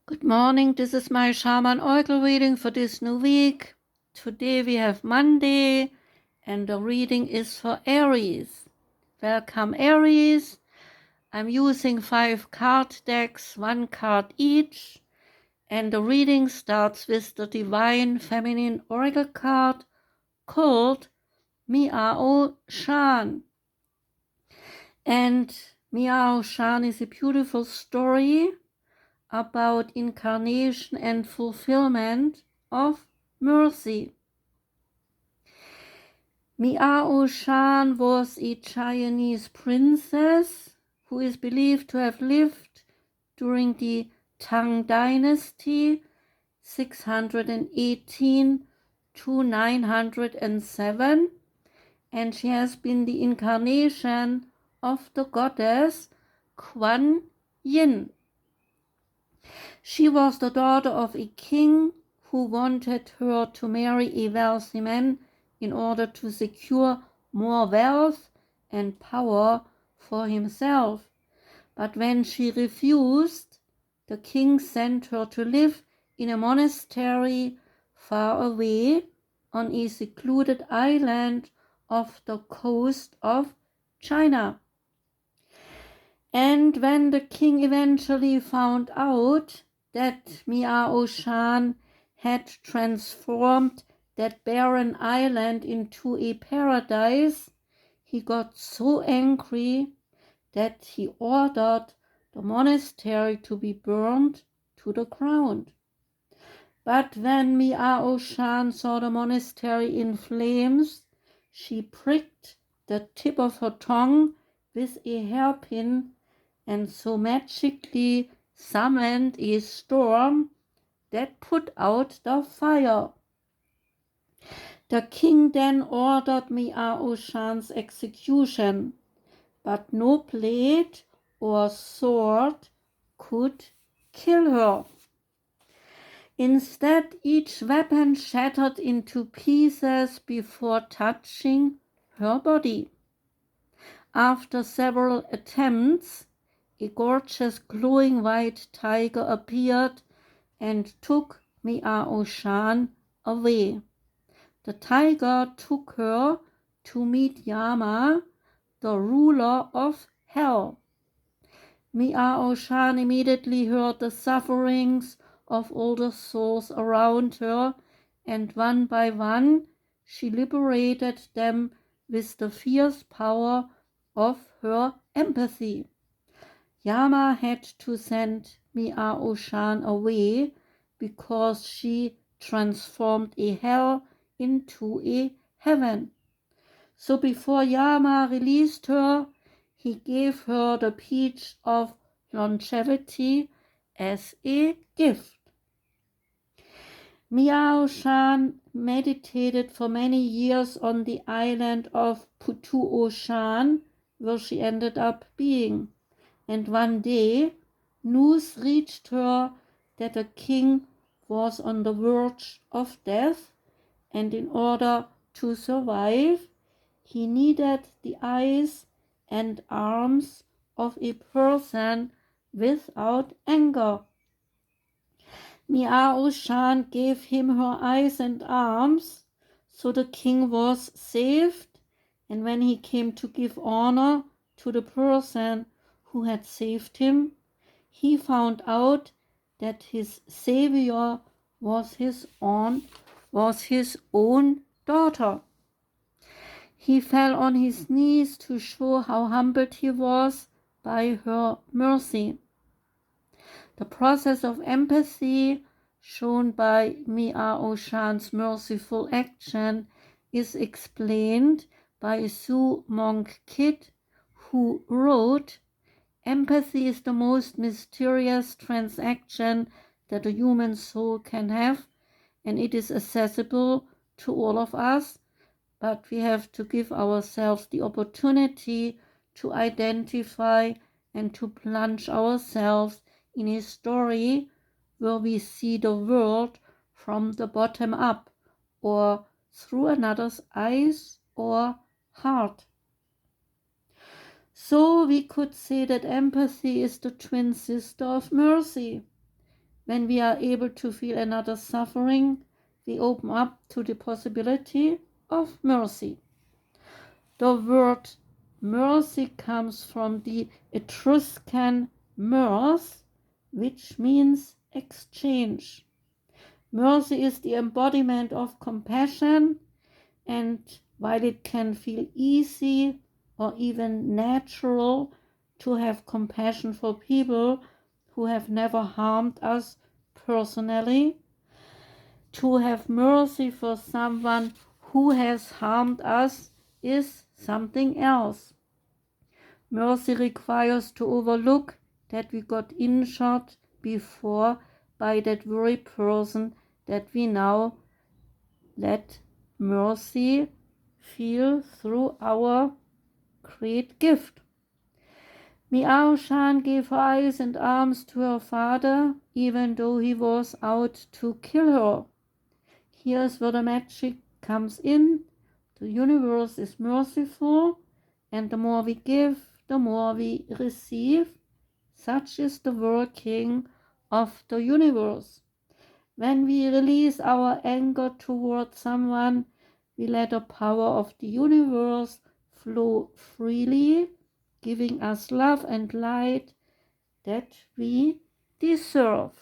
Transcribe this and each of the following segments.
Good morning, this is my Shaman Oracle reading for this new week. Today we have Monday and the reading is for Aries. Welcome Aries. I'm using 5 card decks, 1 card each, and the reading starts with the Divine Feminine Oracle card called Miao Shan. And Miao Shan is a beautiful story about incarnation and fulfillment of mercy. Miao Shan was a Chinese princess who is believed to have lived during the Tang Dynasty 618 to 907, and she has been the incarnation of the goddess Kuan Yin. She was the daughter of a king who wanted her to marry a wealthy man in order to secure more wealth and power for himself. But when she refused, the king sent her to live in a monastery far away on a secluded island off the coast of China. And when the king eventually found out that Miao Shan had transformed that barren island into a paradise, he got so angry that he ordered the monastery to be burned to the ground. But when Miao Shan saw the monastery in flames, she pricked the tip of her tongue with a hairpin and so magically summoned a storm that put out the fire. The king then ordered Miao Shan's execution, but no blade or sword could kill her. Instead, each weapon shattered into pieces before touching her body. After several attempts, a gorgeous glowing white tiger appeared and took Miao Shan away. The tiger took her to meet Yama, the ruler of hell. Miao Shan immediately heard the sufferings of all the souls around her, and one by one she liberated them with the fierce power of her empathy. Yama had to send Miao Shan away because she transformed a hell into a heaven. So before Yama released her, he gave her the peach of longevity as a gift. Miao Shan meditated for many years on the island of Putuo Shan, where she ended up being. And one day, news reached her that a king was on the verge of death, and in order to survive, he needed the eyes and arms of a person without anger. Miao Shan gave him her eyes and arms, so the king was saved, and when he came to give honor to the person who had saved him, he found out that his savior was his own daughter. He fell on his knees to show how humbled he was by her mercy. The process of empathy shown by Miao Shan's merciful action is explained by Su Monk Kit, who wrote, "Empathy is the most mysterious transaction that a human soul can have, and it is accessible to all of us, but we have to give ourselves the opportunity to identify and to plunge ourselves in a story where we see the world from the bottom up or through another's eyes or heart." So we could say that empathy is the twin sister of mercy. When we are able to feel another suffering, we open up to the possibility of mercy. The word mercy comes from the Etruscan mers, which means exchange. Mercy is the embodiment of compassion, and while it can feel easy or even natural to have compassion for people who have never harmed us personally, to have mercy for someone who has harmed us is something else. Mercy requires to overlook that we got injured before by that very person that we now let mercy feel through our great gift. Miao Shan gave her eyes and arms to her father, even though he was out to kill her. Here's where the magic comes in. The universe is merciful, and the more we give, the more we receive. Such is the working of the universe. When we release our anger towards someone, we let the power of the universe flow freely, giving us love and light that we deserve.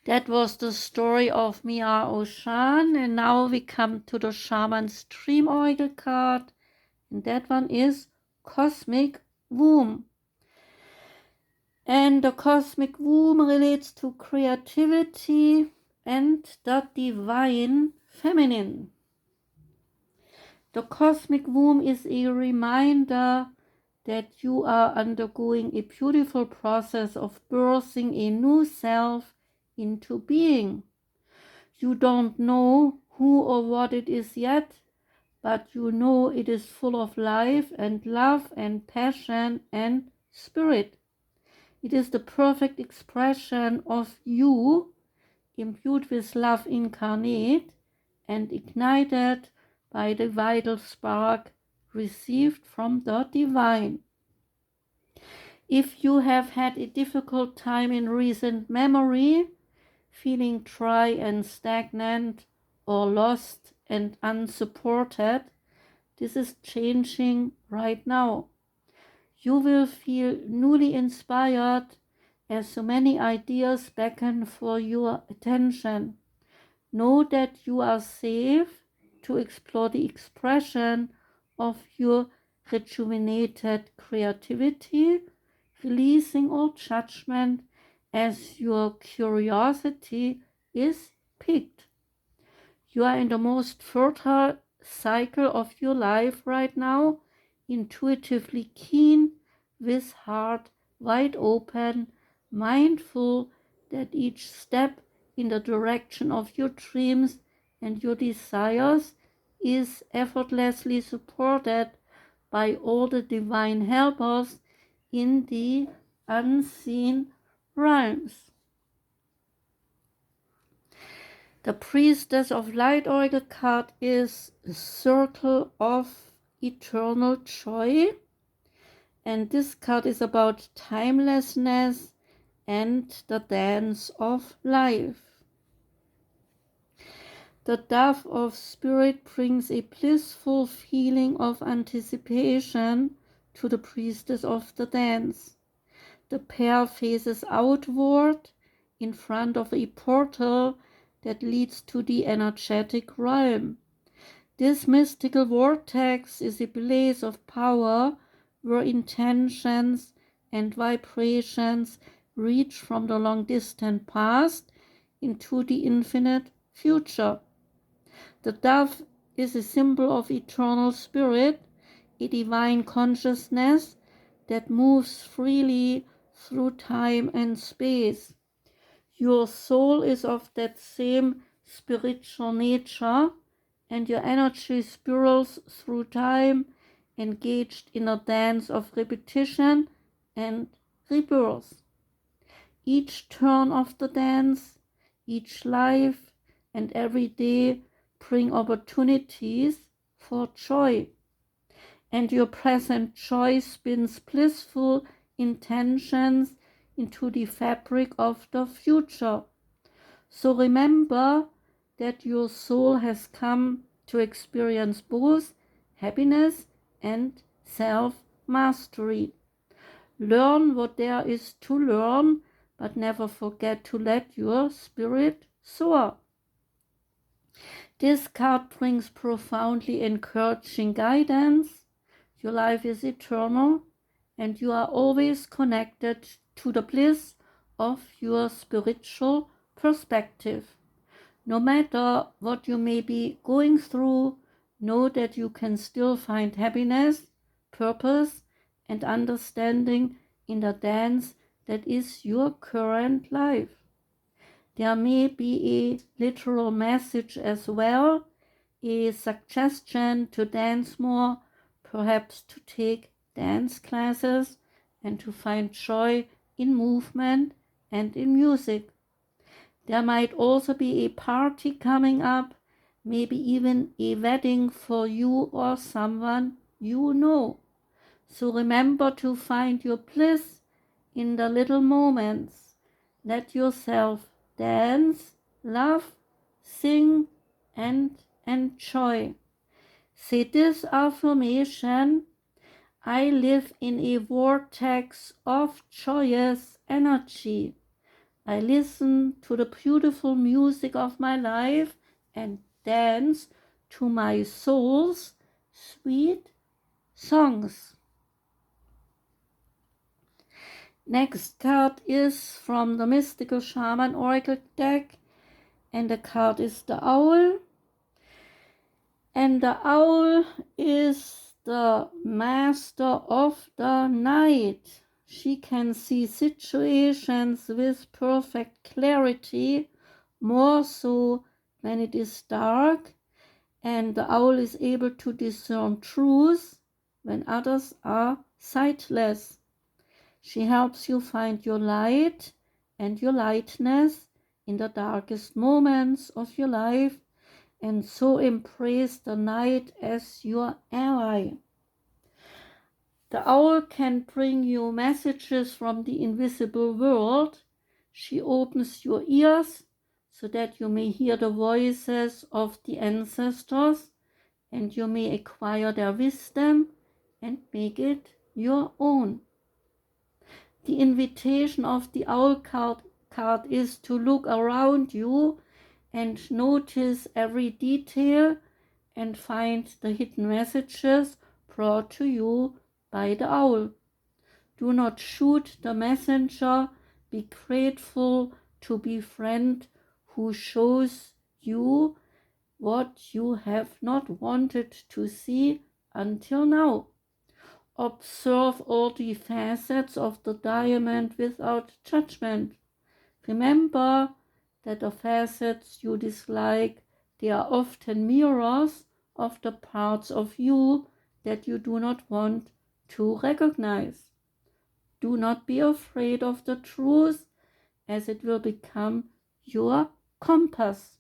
That was the story of Miao Shan, and now we come to the Shaman's Dream Oracle card, and that one is Cosmic Womb. And the cosmic womb relates to creativity and the divine feminine. The cosmic womb is a reminder that you are undergoing a beautiful process of birthing a new self into being. You don't know who or what it is yet, but you know it is full of life and love and passion and spirit. It is the perfect expression of you, imbued with love incarnate and ignited by the vital spark received from the divine. If you have had a difficult time in recent memory, feeling dry and stagnant or lost and unsupported, this is changing right now. You will feel newly inspired as so many ideas beckon for your attention. Know that you are safe to explore the expression of your rejuvenated creativity, releasing all judgment as your curiosity is piqued. You are in the most fertile cycle of your life right now, intuitively keen, with heart wide open, mindful that each step in the direction of your dreams and your desires is effortlessly supported by all the divine helpers in the unseen realms. The Priestess of Light Oracle card is a circle of eternal joy, and this card is about timelessness and the dance of life. The dove of spirit brings a blissful feeling of anticipation to the priestess of the dance. The pair faces outward in front of a portal that leads to the energetic realm. This mystical vortex is a place of power where intentions and vibrations reach from the long-distant past into the infinite future. The dove is a symbol of eternal spirit, a divine consciousness that moves freely through time and space. Your soul is of that same spiritual nature, and your energy spirals through time, engaged in a dance of repetition and rebirth. Each turn of the dance, each life, and every day bring opportunities for joy, and your present joy spins blissful intentions into the fabric of the future. So remember that your soul has come to experience both happiness and self-mastery. Learn what there is to learn, but never forget to let your spirit soar. This card brings profoundly encouraging guidance. Your life is eternal, and you are always connected to the bliss of your spiritual perspective. No matter what you may be going through, know that you can still find happiness, purpose, and understanding in the dance that is your current life. There may be a literal message as well, a suggestion to dance more, perhaps to take dance classes, and to find joy in movement and in music. There might also be a party coming up, maybe even a wedding for you or someone you know. So remember to find your bliss in the little moments. Let yourself dance, laugh, sing, and enjoy. Say this affirmation: I live in a vortex of joyous energy. I listen to the beautiful music of my life and dance to my soul's sweet songs. Next card is from the Mystical Shaman Oracle deck, and the card is the Owl. And the Owl is the master of the night. She can see situations with perfect clarity, more so when it is dark, and the owl is able to discern truth when others are sightless. She helps you find your light and your lightness in the darkest moments of your life, and so embrace the night as your ally. The owl can bring you messages from the invisible world. She opens your ears so that you may hear the voices of the ancestors, and you may acquire their wisdom and make it your own. The invitation of the owl card is to look around you and notice every detail and find the hidden messages brought to you by the owl. Do not shoot the messenger. Be grateful to be friend who shows you what you have not wanted to see until now. Observe all the facets of the diamond without judgment. Remember that the facets you dislike, they are often mirrors of the parts of you that you do not want to recognize. Do not be afraid of the truth, as it will become your compass.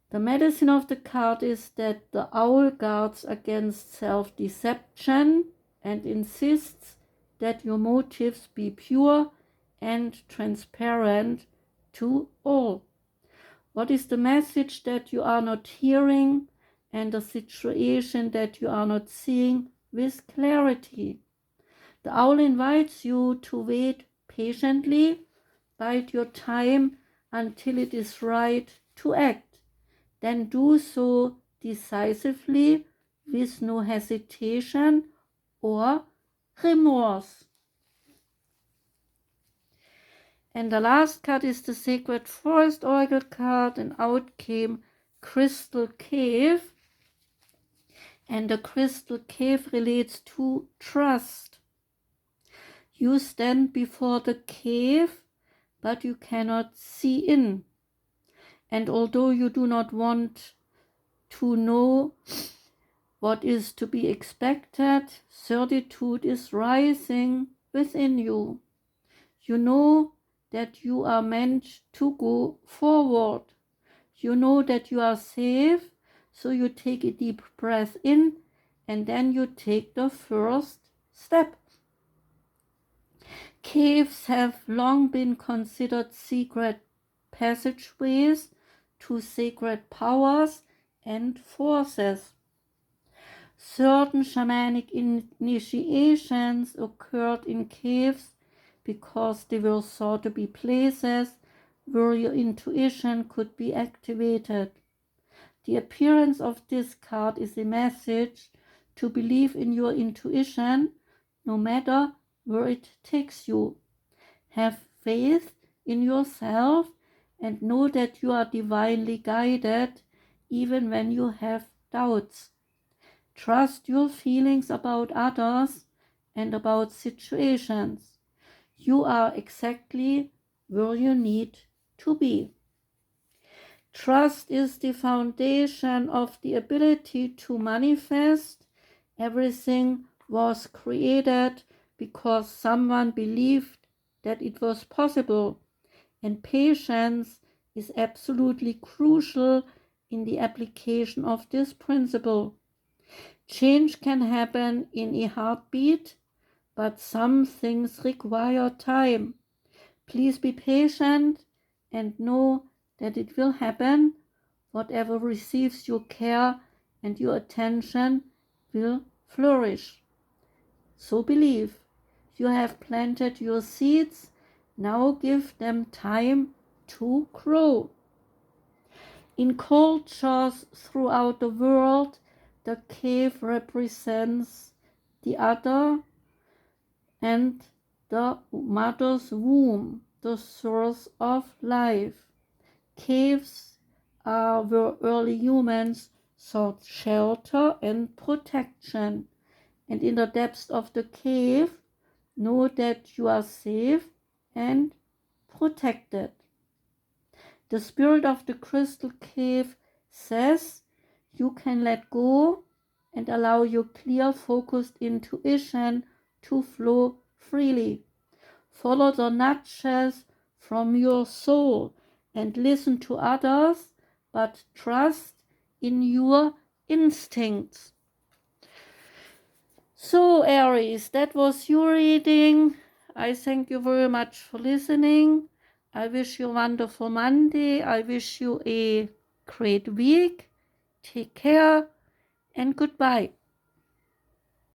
The medicine of the card is that the owl guards against self-deception and insists that your motives be pure and transparent to all. What is the message that you are not hearing, and the situation that you are not seeing with clarity? The owl invites you to wait patiently, bide your time until it is right to act. Then do so decisively with no hesitation or remorse. And the last card is the Sacred Forest Oracle card, and out came Crystal Cave. And the Crystal Cave relates to trust. You stand before the cave, but you cannot see in. And although you do not want to know what is to be expected, certitude is rising within you. You know that you are meant to go forward. You know that you are safe, so you take a deep breath in, and then you take the first step. Caves have long been considered secret passageways to sacred powers and forces. Certain shamanic initiations occurred in caves because they were thought to be places where your intuition could be activated. The appearance of this card is a message to believe in your intuition no matter where it takes you. Have faith in yourself and know that you are divinely guided even when you have doubts. Trust your feelings about others and about situations. You are exactly where you need to be. Trust is the foundation of the ability to manifest. Everything was created because someone believed that it was possible, and patience is absolutely crucial in the application of this principle. Change can happen in a heartbeat, but some things require time. Please be patient and know that it will happen. Whatever receives your care and your attention will flourish. So believe. You have planted your seeds. Now give them time to grow. In cultures throughout the world, the cave represents the other and the mother's womb, the source of life. Caves are where early humans sought shelter and protection, and in the depths of the cave, know that you are safe and protected. The spirit of the crystal cave says you can let go and allow your clear, focused intuition to flow freely. Follow the nudges from your soul and listen to others, but trust in your instincts. So, Aries, that was your reading. I thank you very much for listening. I wish you a wonderful Monday. I wish you a great week. Take care and goodbye.